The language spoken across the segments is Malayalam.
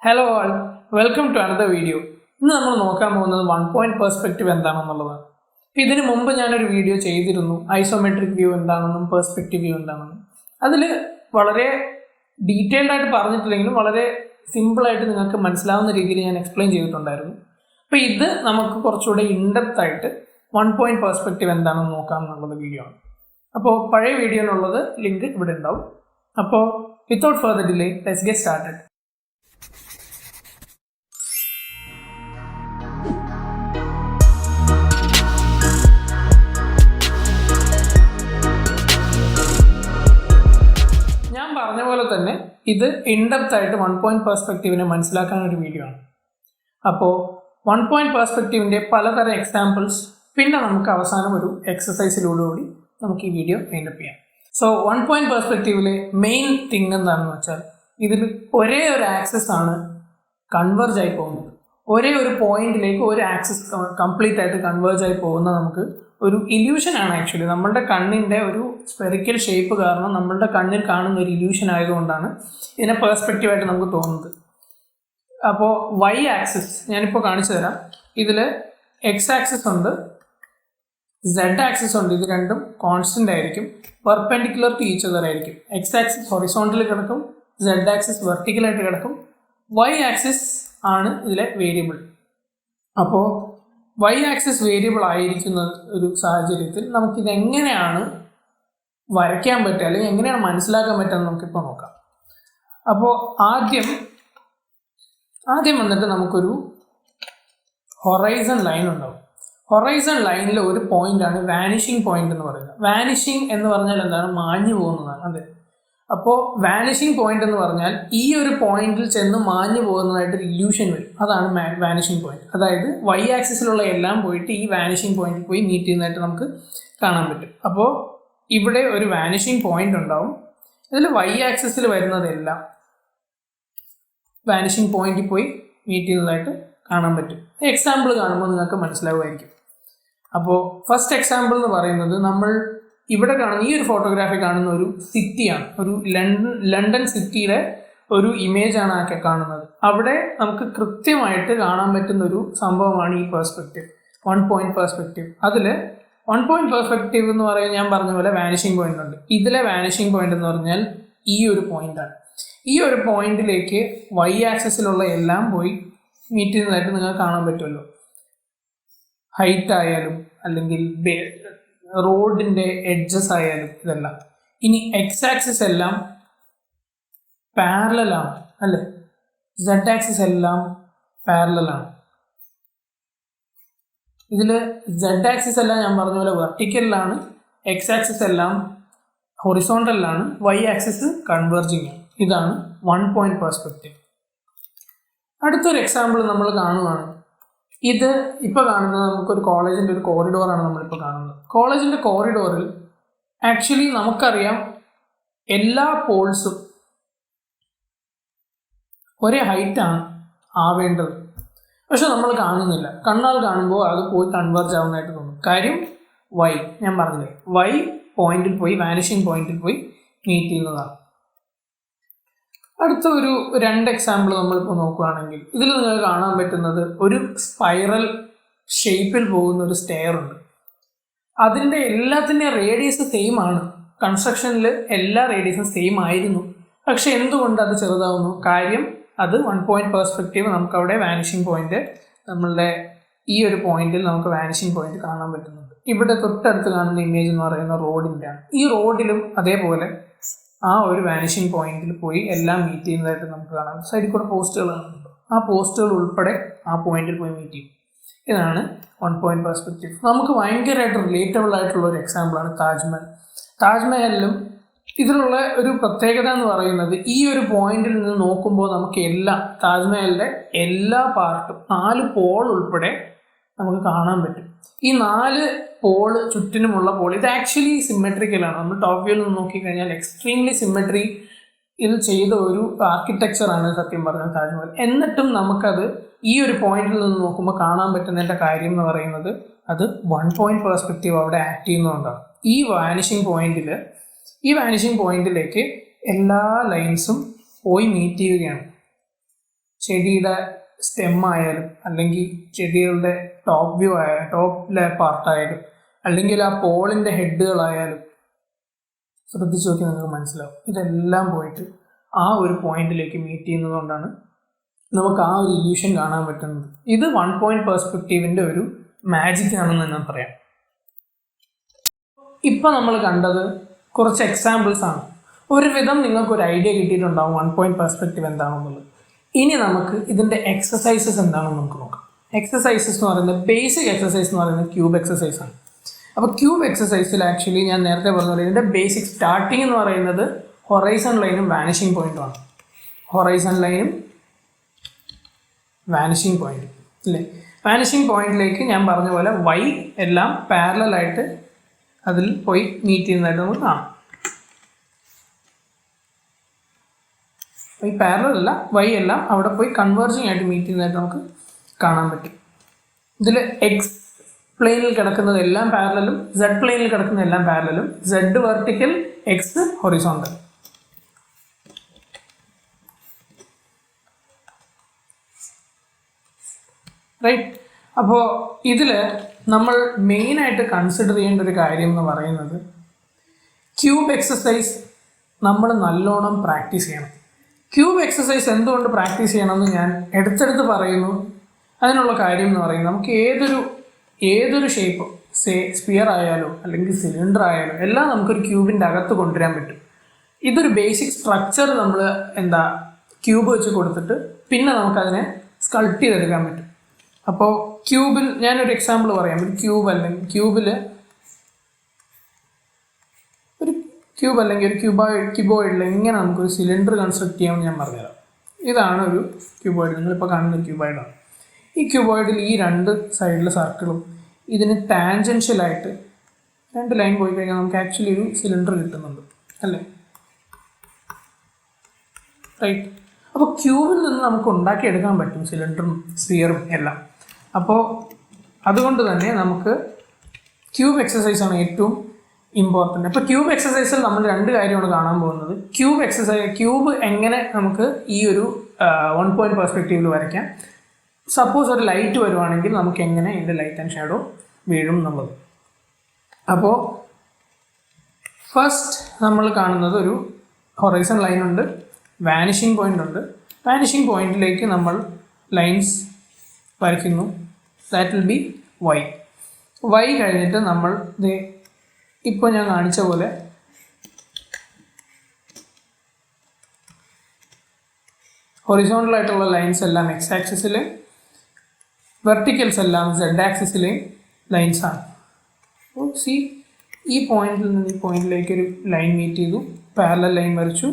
Hello all, welcome to another video. ഇന്ന് നമ്മൾ നോക്കാൻ പോകുന്നത് 1 പോയിന്റ് പെർസ്പെക്റ്റീവ് എന്താണെന്നുള്ളതാണ്. ഇതിന് മുമ്പ് ഞാനൊരു വീഡിയോ ചെയ്തിരുന്നു, ഐസോമെട്രിക് വ്യൂ എന്താണെന്നും പെർസ്പെക്റ്റീവ് വ്യൂ എന്താണെന്നും. അതിൽ വളരെ ഡീറ്റെയിൽഡ് ആയിട്ട് പറഞ്ഞിട്ടില്ലെങ്കിലും വളരെ സിമ്പിളായിട്ട് നിങ്ങൾക്ക് മനസ്സിലാവുന്ന രീതിയിൽ ഞാൻ എക്സ്പ്ലെയിൻ ചെയ്തിട്ടുണ്ടായിരുന്നു. അപ്പോൾ ഇത് നമുക്ക് കുറച്ചുകൂടെ ഇൻഡെപ്ത് ആയിട്ട് 1 പോയിന്റ് പെർസ്പെക്റ്റീവ് എന്താണെന്ന് നോക്കാം എന്നുള്ളത് വീഡിയോ ആണ്. അപ്പോൾ പഴയ വീഡിയോയിലുള്ളത് ലിങ്ക് ഇവിടെ ഉണ്ടാവും. അപ്പോൾ without further delay let's get started. പറഞ്ഞ പോലെ തന്നെ ഇത് ഇൻഡെപ്ത് ആയിട്ട് 1 പോയിന്റ് പെർസ്പെക്റ്റീവിനെ മനസ്സിലാക്കാനൊരു വീഡിയോ ആണ്. അപ്പോൾ 1 പോയിന്റ് പെർസ്പെക്റ്റീവിൻ്റെ പലതരം എക്സാമ്പിൾസ്, പിന്നെ നമുക്ക് അവസാനം ഒരു എക്സസൈസിലൂടെ നമുക്ക് ഈ വീഡിയോ വൈൻഡപ്പ് ചെയ്യാം. സോ 1 പോയിന്റ് പെർസ്പെക്റ്റീവിലെ മെയിൻ തിങ് എന്താണെന്ന് വെച്ചാൽ ഇതിൽ ഒരേ ഒരു ആക്സിസ് ആണ് കൺവേർജ് ആയി പോകുന്നത്. ഒരേ ഒരു പോയിന്റിലേക്ക് ഒരു ആക്സിസ് കംപ്ലീറ്റ് ആയിട്ട് കൺവേർജ് ആയി പോകുന്ന നമുക്ക് ഒരു ഇല്യൂഷൻ ആണ്. ആക്ച്വലി നമ്മളുടെ കണ്ണിൻ്റെ ഒരു സ്പെറിക്കൽ ഷേപ്പ് കാരണം നമ്മളുടെ കണ്ണിൽ കാണുന്ന ഒരു ഇല്യൂഷൻ ആയതുകൊണ്ടാണ് ഇതിനെ പെർസ്പെക്റ്റീവായിട്ട് നമുക്ക് തോന്നുന്നത്. അപ്പോൾ വൈ ആക്സിസ് ഞാനിപ്പോൾ കാണിച്ചു തരാം. ഇതിൽ എക്സ് ആക്സിസ് ഉണ്ട്, സെഡ് ആക്സിസ് ഉണ്ട്. ഇത് രണ്ടും കോൺസ്റ്റൻ്റ് ആയിരിക്കും, പെർപെൻഡിക്കുലർ ടു ഈച്ച് അതർ ആയിരിക്കും. എക്സ് ആക്സിസ് ഹൊറിസോണ്ടൽ കിടക്കും, സെഡ് ആക്സിസ് വെർട്ടിക്കലായിട്ട് കിടക്കും. വൈ ആക്സിസ് ആണ് ഇതിലെ വേരിയബിൾ. അപ്പോൾ വൈ ആക്സിസ് വേരിയബിൾ ആയിരിക്കുന്ന ഒരു സാഹചര്യത്തിൽ നമുക്കിത് എങ്ങനെയാണ് വരയ്ക്കാൻ പറ്റുക, അല്ലെങ്കിൽ എങ്ങനെയാണ് മനസ്സിലാക്കാൻ പറ്റുക എന്ന് നമുക്കിപ്പോൾ നോക്കാം. അപ്പോൾ ആദ്യം വന്നിട്ട് നമുക്കൊരു ഹൊറൈസൺ ലൈൻ ഉണ്ടാവും. ഹൊറൈസൺ ലൈനിൽ ഒരു പോയിന്റാണ് വാനിഷിംഗ് പോയിന്റ് എന്ന് പറയുന്നത്. വാനിഷിംഗ് എന്ന് പറഞ്ഞാൽ എന്താണ്? മാഞ്ഞു പോകുന്നതാണ്. അതെ. അപ്പോൾ വാനിഷിംഗ് പോയിന്റ് എന്ന് പറഞ്ഞാൽ ഈ ഒരു പോയിന്റിൽ ചെന്ന് മാഞ്ഞു പോകുന്നതായിട്ടൊരു ഇല്യൂഷൻ വരും. അതാണ് വാനിഷിംഗ് പോയിന്റ്. അതായത് വൈ ആക്സിസിലുള്ള എല്ലാം പോയിട്ട് ഈ വാനിഷിംഗ് പോയിന്റിൽ പോയി മീറ്റ് ചെയ്യുന്നതായിട്ട് നമുക്ക് കാണാൻ പറ്റും. അപ്പോൾ ഇവിടെ ഒരു വാനിഷിംഗ് പോയിന്റ് ഉണ്ടാവും. ഇതിൽ വൈ ആക്സിസിൽ വരുന്നതെല്ലാം വാനിഷിംഗ് പോയിന്റിൽ പോയി മീറ്റ് ചെയ്യുന്നതായിട്ട് കാണാൻ പറ്റും. എക്സാമ്പിൾ കാണുമ്പോൾ നിങ്ങൾക്ക് മനസ്സിലാവുമായിരിക്കും. അപ്പോൾ ഫസ്റ്റ് എക്സാമ്പിൾ എന്ന് പറയുന്നത് നമ്മൾ ഇവിടെ കാണുന്ന ഈ ഒരു ഫോട്ടോഗ്രാഫി കാണുന്ന ഒരു സിറ്റിയാണ്. ഒരു ലണ്ടൻ സിറ്റിയുടെ ഒരു ഇമേജാണ് ആക്കെ കാണുന്നത്. അവിടെ നമുക്ക് കൃത്യമായിട്ട് കാണാൻ പറ്റുന്ന ഒരു സംഭവമാണ് ഈ പെർസ്പെക്റ്റീവ്, 1 പോയിന്റ് പെർസ്പെക്റ്റീവ്. അതിൽ 1 പോയിന്റ് പെർസ്പെക്റ്റീവ് എന്ന് പറയുന്നത് ഞാൻ പറഞ്ഞ പോലെ വാനിഷിംഗ് പോയിന്റ് ഉണ്ട്. ഇതിലെ വാനിഷിംഗ് പോയിന്റ് എന്ന് പറഞ്ഞാൽ ഈ ഒരു പോയിന്റാണ്. ഈ ഒരു പോയിന്റിലേക്ക് വൈ ആക്സിസിലുള്ള എല്ലാം പോയി മീറ്റ് ചെയ്യുന്നതായിട്ട് നിങ്ങൾക്ക് കാണാൻ പറ്റുമല്ലോ. ഹൈറ്റ് ആയാലും അല്ലെങ്കിൽ റോഡിൻ്റെ എഡ്ജസ് ആയാലും ഇതെല്ലാം. ഇനി എക്സ് ആക്സിസ് എല്ലാം പാരലലാണ് അല്ലേ, സെഡ് ആക്സിസ് എല്ലാം പാരലലാണ്. ഇതിൽ സെഡ് ആക്സിസ് എല്ലാം ഞാൻ പറഞ്ഞ പോലെ വെർട്ടിക്കലിലാണ്, എക്സ് ആക്സിസ് എല്ലാം ഹൊറിസോണ്ടലിലാണ്, വൈ ആക്സിസ് കൺവേർജിങ് ആണ്. ഇതാണ് 1 പോയിന്റ് പെർസ്പെക്റ്റീവ്. അടുത്തൊരു എക്സാമ്പിൾ നമ്മൾ കാണുകയാണ്. ഇത് ഇപ്പോൾ കാണുന്നത് നമുക്കൊരു കോളേജിൻ്റെ ഒരു കോറിഡോറാണ് നമ്മളിപ്പോൾ കാണുന്നത്. കോളേജിൻ്റെ കോറിഡോറിൽ ആക്ച്വലി നമുക്കറിയാം എല്ലാ പോൾസും ഒരേ ഹൈറ്റാണ് ആവേണ്ടത്. പക്ഷെ നമ്മൾ കാണുന്നില്ല. കണ്ണാൽ കാണുമ്പോൾ അത് പോയി കൺവേർജ് ആവുന്നതായിട്ട് തോന്നും. കാര്യം വൈ, ഞാൻ പറഞ്ഞില്ലേ, വൈ പോയിന്റിൽ പോയി വാനിഷിംഗ് പോയിന്റിൽ പോയി മീറ്റ് ചെയ്യുന്നതാണ്. അടുത്ത ഒരു 2 എക്സാമ്പിൾ നമ്മളിപ്പോൾ നോക്കുകയാണെങ്കിൽ ഇതിൽ നിങ്ങൾക്ക് കാണാൻ പറ്റുന്നത് ഒരു സ്പൈറൽ ഷേപ്പിൽ പോകുന്ന ഒരു സ്റ്റെയർ ഉണ്ട്. അതിൻ്റെ എല്ലാത്തിൻ്റെയും റേഡിയസ് സെയിം ആണ്. കൺസ്ട്രക്ഷനിൽ എല്ലാ റേഡിയസും സെയിം ആയിരുന്നു. പക്ഷെ എന്തുകൊണ്ട് അത് ചെറുതാവുന്നു? കാര്യം അത് 1 പോയിന്റ് പെർസ്പെക്റ്റീവ്. നമുക്കവിടെ വാനിഷിംഗ് പോയിന്റ്, നമ്മളുടെ ഈ ഒരു പോയിന്റിൽ നമുക്ക് വാനിഷിംഗ് പോയിന്റ് കാണാൻ പറ്റുന്നുണ്ട്. ഇവിടെ തൊട്ടടുത്ത് കാണുന്ന ഇമേജ് എന്ന് പറയുന്ന റോഡിൻ്റെയാണ്. ഈ റോഡിലും അതേപോലെ ആ ഒരു വാനിഷിംഗ് പോയിന്റിൽ പോയി എല്ലാം മീറ്റ് ചെയ്യുന്നതായിട്ട് നമുക്ക് കാണാം. സൈഡിൽ കൂടെ പോസ്റ്റുകൾ കാണുന്നുണ്ട്. ആ പോസ്റ്റുകൾ ഉൾപ്പെടെ ആ പോയിന്റിൽ പോയി മീറ്റ് ചെയ്യും. ഇതാണ് 1 പോയിന്റ് പെർസ്പെക്റ്റീവ്. നമുക്ക് ഭയങ്കരമായിട്ട് റിലേറ്റബിൾ ആയിട്ടുള്ള ഒരു എക്സാമ്പിളാണ് താജ്മഹൽ. താജ്മഹലിലും ഇതിലുള്ള ഒരു പ്രത്യേകത എന്ന് പറയുന്നത് ഈ ഒരു പോയിന്റിൽ നിന്ന് നോക്കുമ്പോൾ നമുക്ക് താജ്മഹലിൻ്റെ എല്ലാ പാർട്ടും 4 പോൾ ഉൾപ്പെടെ നമുക്ക് കാണാൻ പറ്റും. ഈ 4 പോള് ചുറ്റിനുമുള്ള പോൾ ഇത് ആക്ച്വലി സിമെട്രിക്കലാണ്. നമ്മൾ ടോപ്പ് വ്യൂവിൽ നിന്ന് നോക്കിക്കഴിഞ്ഞാൽ എക്സ്ട്രീംലി സിമെട്രി ഇത് ചെയ്ത ഒരു ആർക്കിടെക്ചറാണ് സത്യം പറഞ്ഞ താജ്മഹൽ. എന്നിട്ടും നമുക്കത് ഈ ഒരു പോയിന്റിൽ നിന്ന് നോക്കുമ്പോൾ കാണാൻ പറ്റുന്നതിൻ്റെ കാര്യം എന്ന് പറയുന്നത് അത് 1 പോയിന്റ് പെർസ്പെക്റ്റീവ് അവിടെ ആക്ട് ചെയ്യുന്നതുകൊണ്ടാണ്. ഈ വാനിഷിംഗ് പോയിന്റിലേക്ക് എല്ലാ ലൈൻസും പോയി മീറ്റ് ചെയ്യുകയാണ്. ചെടിയുടെ സ്റ്റെം ആയാലും അല്ലെങ്കിൽ ചെടികളുടെ ടോപ്പ് വ്യൂ ആയാലും ടോപ്പിലെ പാർട്ടായാലും അല്ലെങ്കിൽ ആ പോളിൻ്റെ ഹെഡുകളായാലും ശ്രദ്ധിച്ചു നോക്കി നിങ്ങൾക്ക് മനസ്സിലാവും. ഇതെല്ലാം പോയിട്ട് ആ ഒരു പോയിന്റിലേക്ക് മീറ്റ് ചെയ്യുന്നത് കൊണ്ടാണ് നമുക്ക് ആ ഒരു ഇല്യൂഷൻ കാണാൻ പറ്റുന്നത്. ഇത് 1 പോയിന്റ് പെർസ്പെക്റ്റീവിൻ്റെ ഒരു മാജിക് ആണെന്ന് ഞാൻ പറയാം. ഇപ്പം നമ്മൾ കണ്ടത് കുറച്ച് എക്സാമ്പിൾസ് ആണ്. ഒരുവിധം നിങ്ങൾക്കൊരു ഐഡിയ കിട്ടിയിട്ടുണ്ടാവും 1 പോയിന്റ് പെർസ്പെക്റ്റീവ് എന്താണെന്നുള്ളത്. ഇനി നമുക്ക് ഇതിൻ്റെ എക്സസൈസസ് എന്താണെന്ന് നമുക്ക് നോക്കാം. എക്സസൈസസ് എന്ന് പറയുന്നത് ബേസിക് എക്സസൈസ് എന്ന് പറയുന്നത് ക്യൂബ് എക്സസൈസ് ആണ്. അപ്പോൾ ക്യൂബ് എക്സസൈസിൽ ആക്ച്വലി ഞാൻ നേരത്തെ പറഞ്ഞ പോലെ ഇതിൻ്റെ ബേസിക് സ്റ്റാർട്ടിംഗ് എന്ന് പറയുന്നത് ഹൊറൈസൺ ലൈനും വാനിഷിംഗ് പോയിന്റുമാണ്. ഹൊറൈസൺ ലൈനും വാനിഷിംഗ് പോയിന്റ് അല്ലേ. വാനിഷിംഗ് പോയിന്റിലേക്ക് ഞാൻ പറഞ്ഞ പോലെ വൈ എല്ലാം പാരലലായിട്ട് അതിൽ പോയി മീറ്റ് ചെയ്യുന്നതായിട്ട് നമുക്ക് കാണാം. ഈ പാരലൽ അല്ല, വൈ എല്ലാം അവിടെ പോയി കൺവേർജിങ് ആയിട്ട് മീറ്റ് ചെയ്യുന്നതായിട്ട് നമുക്ക് കാണാൻ പറ്റും. ഇതിൽ എക്സ് പ്ലെയിനിൽ കിടക്കുന്നത് എല്ലാം പാരലലും സെഡ് പ്ലെയിനിൽ കിടക്കുന്ന എല്ലാം പാരലലും, zed vertical, X horizontal. Right. അപ്പോൾ ഇതിൽ നമ്മൾ മെയിനായിട്ട് കൺസിഡർ ചെയ്യേണ്ട ഒരു കാര്യം എന്ന് പറയുന്നത് ക്യൂബ് എക്സസൈസ് നമ്മൾ നല്ലോണം പ്രാക്ടീസ് ചെയ്യണം. ക്യൂബ് എക്സസൈസ് എന്തുകൊണ്ട് പ്രാക്ടീസ് ചെയ്യണമെന്ന് ഞാൻ എടുത്തെടുത്ത് പറയുന്നു. അതിനുള്ള കാര്യം എന്ന് പറയുന്നത് നമുക്ക് ഏതൊരു ഷേപ്പ്, സ്പിയർ ആയാലോ അല്ലെങ്കിൽ സിലിണ്ടർ ആയാലോ എല്ലാം നമുക്കൊരു ക്യൂബിൻ്റെ അകത്ത് കൊണ്ടുവരാൻ പറ്റും. ഇതൊരു ബേസിക് സ്ട്രക്ചർ നമ്മൾ ക്യൂബ് വെച്ച് കൊടുത്തിട്ട് പിന്നെ നമുക്കതിനെ സ്കൾപ്റ്റ് ചെയ്തെടുക്കാൻ പറ്റും. അപ്പോൾ ക്യൂബിൽ ഞാനൊരു എക്സാമ്പിൾ പറയാം. ഒരു ക്യൂബ് അല്ലെങ്കിൽ ഒരു ക്യൂബോയിഡിൽ എങ്ങനെ നമുക്കൊരു സിലിണ്ടർ കൺസ്ട്രക്ട് ചെയ്യാമെന്ന് ഞാൻ പറഞ്ഞുതരാം. ഇതാണ് ഒരു ക്യൂബോയിഡ്, നിങ്ങളിപ്പോൾ കാണുന്ന ഒരു ക്യൂബോയിഡാണ്. ഈ ക്യൂബോയിഡിൽ ഈ 2 സൈഡിലെ സർക്കിളും ഇതിന് ടാൻജൻഷ്യലായിട്ട് 2 ലൈൻ പോയി കഴിഞ്ഞാൽ നമുക്ക് ആക്ച്വലി ഒരു സിലിണ്ടർ കിട്ടുന്നുണ്ട് അല്ലേ. റൈറ്റ്. അപ്പോൾ ക്യൂബിൽ നിന്ന് നമുക്ക് ഉണ്ടാക്കിയെടുക്കാൻ പറ്റും സിലിണ്ടറും സ്ഫിയറും എല്ലാം. അപ്പോൾ അതുകൊണ്ട് തന്നെ നമുക്ക് ക്യൂബ് എക്സസൈസാണ് ഏറ്റവും ഇമ്പോർട്ടൻ്റ്. അപ്പോൾ ക്യൂബ് എക്സസൈസിൽ നമ്മൾ 2 കാര്യമാണ് കാണാൻ പോകുന്നത്. ക്യൂബ് എങ്ങനെ നമുക്ക് ഈ ഒരു 1 പോയിന്റ് പെർസ്പെക്റ്റീവിൽ വരയ്ക്കാം. സപ്പോസ് ഒരു ലൈറ്റ് വരുവാണെങ്കിൽ നമുക്ക് എങ്ങനെ ഇതിൻ്റെ ലൈറ്റ് ആൻഡ് ഷാഡോ വീഴും എന്നുള്ളത്. അപ്പോൾ ഫസ്റ്റ് നമ്മൾ കാണുന്നത് ഒരു ഹൊറൈസൺ ലൈൻ ഉണ്ട്, വാനിഷിംഗ് പോയിന്റ് ഉണ്ട്. വാനിഷിംഗ് പോയിന്റിലേക്ക് നമ്മൾ ലൈൻസ് വരയ്ക്കുന്നു. That will be Y. Y കഴിഞ്ഞിട്ട് നമ്മൾ ഇപ്പോൾ ഞാൻ കാണിച്ച പോലെ ഹൊറിസോണ്ടലായിട്ടുള്ള ലൈൻസ് എല്ലാം എക്സ് ആക്സിസിലെ, വെർട്ടിക്കൽസ് എല്ലാം സെഡ് ആക്സിസിലെ ലൈൻസാണ്. അപ്പോൾ ഈ പോയിന്റിൽ നിന്ന് ഈ പോയിന്റിലേക്ക് ഒരു ലൈൻ മീറ്റ് ചെയ്തു, പാരലൽ ലൈൻ വരച്ചു.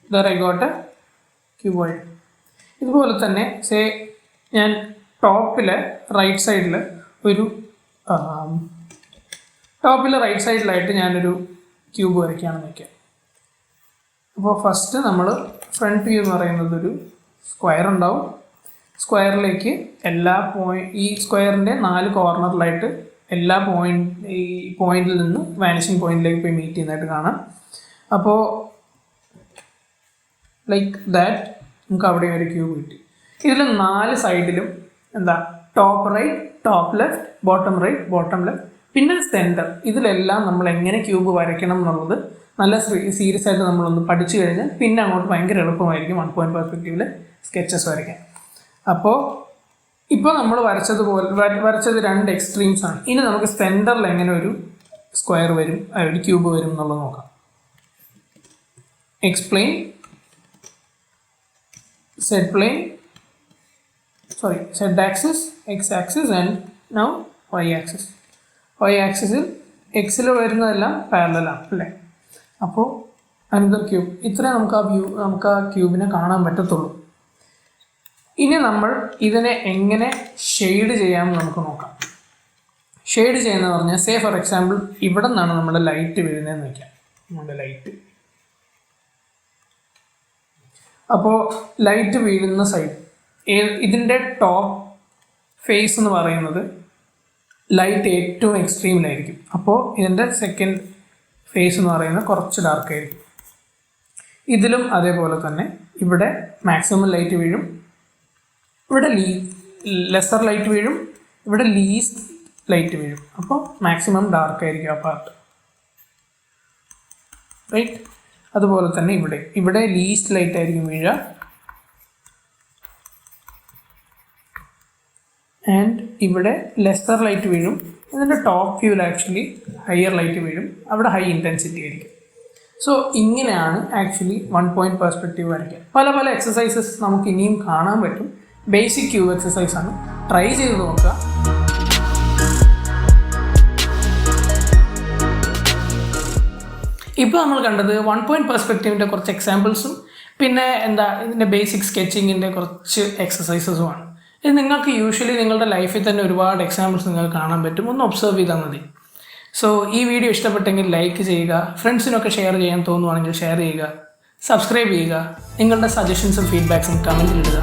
There I got a cuboid. ഇതുപോലെ തന്നെ ഞാൻ ടോപ്പിലെ റൈറ്റ് സൈഡിലായിട്ട് ഞാനൊരു ക്യൂബ് വരയ്ക്കുകയാണെന്ന് വയ്ക്കാം. അപ്പോൾ ഫസ്റ്റ് നമ്മൾ ഫ്രണ്ട് വ്യൂ എന്ന് പറയുന്നത് ഒരു സ്ക്വയർ ഉണ്ടാവും. സ്ക്വയറിലേക്ക് ഈ സ്ക്വയറിൻ്റെ 4 കോർണറിലായിട്ട് എല്ലാ ഈ പോയിന്റിൽ നിന്ന് വാനിഷിംഗ് പോയിന്റിലേക്ക് പോയി മീറ്റ് ചെയ്യുന്നതായിട്ട് കാണാം. അപ്പോൾ ലൈക്ക് ദാറ്റ് നമുക്ക് അവിടെ ഒരു ക്യൂബ് കിട്ടി. ഇതിൽ 4 സൈഡിലും top right, top left, bottom right, bottom left, പിന്നെ സെൻറ്റർ. ഇതിലെല്ലാം നമ്മൾ എങ്ങനെ ക്യൂബ് വരയ്ക്കണം എന്നുള്ളത് നല്ല സീരിയസ് ആയിട്ട് നമ്മളൊന്ന് പഠിച്ചു കഴിഞ്ഞാൽ പിന്നെ അങ്ങോട്ട് ഭയങ്കര എളുപ്പമായിരിക്കും 1 പോയിന്റ് പെർസ്പെക്റ്റീവിൽ സ്കെച്ചസ് വരയ്ക്കാൻ. അപ്പോൾ ഇപ്പോൾ നമ്മൾ വരച്ചത് 2 എക്സ്ട്രീംസ് ആണ്. ഇനി നമുക്ക് സെൻറ്ററിൽ എങ്ങനെ ഒരു സ്ക്വയർ വരും, ഒരു ക്യൂബ് വരും എന്നുള്ളത് നോക്കാം. Explain, Z axis, X axis and now Y axis. Y axisൽ എക്സിൽ വരുന്നതെല്ലാം പാരലലാണ് അല്ലേ. അപ്പോൾ അനദർ ക്യൂബ്. ഇത്രയും നമുക്ക് ആ ക്യൂബിനെ കാണാൻ പറ്റത്തുള്ളൂ. ഇനി നമ്മൾ ഇതിനെ എങ്ങനെ ഷെയ്ഡ് ചെയ്യാമെന്ന് നമുക്ക് നോക്കാം. ഷെയ്ഡ് ചെയ്യുന്നതെന്ന് പറഞ്ഞാൽ ഫോർ എക്സാമ്പിൾ ഇവിടെ നിന്നാണ് നമ്മുടെ ലൈറ്റ് വീഴുന്നതെന്ന് വയ്ക്കാം. നമ്മുടെ ലൈറ്റ്, അപ്പോൾ ലൈറ്റ് വീഴുന്ന സൈഡ്, ഇതിൻ്റെ ടോപ്പ് ഫേസ് എന്ന് പറയുന്നത് ലൈറ്റ് ഏറ്റവും എക്സ്ട്രീമിലായിരിക്കും. അപ്പോൾ ഇതിൻ്റെ സെക്കൻഡ് ഫേസ് എന്ന് പറയുന്നത് കുറച്ച് ഡാർക്ക് ആയിരിക്കും. ഇതിലും അതേപോലെ തന്നെ ഇവിടെ മാക്സിമം ലൈറ്റ് വീഴും, ഇവിടെ ലെസർ ലൈറ്റ് വീഴും, ഇവിടെ ലീസ്റ്റ് ലൈറ്റ് വീഴും. അപ്പോൾ മാക്സിമം ഡാർക്ക് ആയിരിക്കും ആ പാർട്ട്, റൈറ്റ്. അതുപോലെ തന്നെ ഇവിടെ ലീസ്റ്റ് ലൈറ്റ് ആയിരിക്കും വീഴുക, ആൻഡ് ഇവിടെ ലെസർ ലൈറ്റ് വീഴും. ഇതിൻ്റെ ടോപ്പ് വ്യൂവിൽ ആക്ച്വലി ഹയർ ലൈറ്റ് വീഴും, അവിടെ ഹൈ ഇൻറ്റൻസിറ്റി ആയിരിക്കും. സോ ഇങ്ങനെയാണ് ആക്ച്വലി 1 പോയിന്റ് പെർസ്പെക്റ്റീവ് വരയ്ക്കുക. പല എക്സസൈസസ് നമുക്ക് ഇനിയും കാണാൻ പറ്റും. ബേസിക് ക്യൂബ് എക്സസൈസ് ആണ്, ട്രൈ ചെയ്ത് നോക്കുക. ഇപ്പോൾ നമ്മൾ കണ്ടത് 1 പോയിന്റ് പെർസ്പെക്റ്റീവിൻ്റെ കുറച്ച് എക്സാമ്പിൾസും പിന്നെ ഇതിൻ്റെ ബേസിക് സ്കെച്ചിങ്ങിൻ്റെ കുറച്ച് എക്സസൈസസുമാണ്. ഇത് നിങ്ങൾക്ക് യൂഷ്വലി നിങ്ങളുടെ ലൈഫിൽ തന്നെ ഒരുപാട് എക്സാമ്പിൾസ് നിങ്ങൾക്ക് കാണാൻ പറ്റും. ഒന്ന് ഒബ്സർവ് ചെയ്താൽ മതി. സോ ഈ വീഡിയോ ഇഷ്ടപ്പെട്ടെങ്കിൽ ലൈക്ക് ചെയ്യുക, ഫ്രണ്ട്സിനൊക്കെ ഷെയർ ചെയ്യാൻ തോന്നുവാണെങ്കിൽ ഷെയർ ചെയ്യുക, സബ്സ്ക്രൈബ് ചെയ്യുക, നിങ്ങളുടെ സജഷൻസും ഫീഡ്ബാക്സും കമൻറ്റിൽ ഇടുക.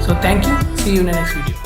So thank you, see you in next video.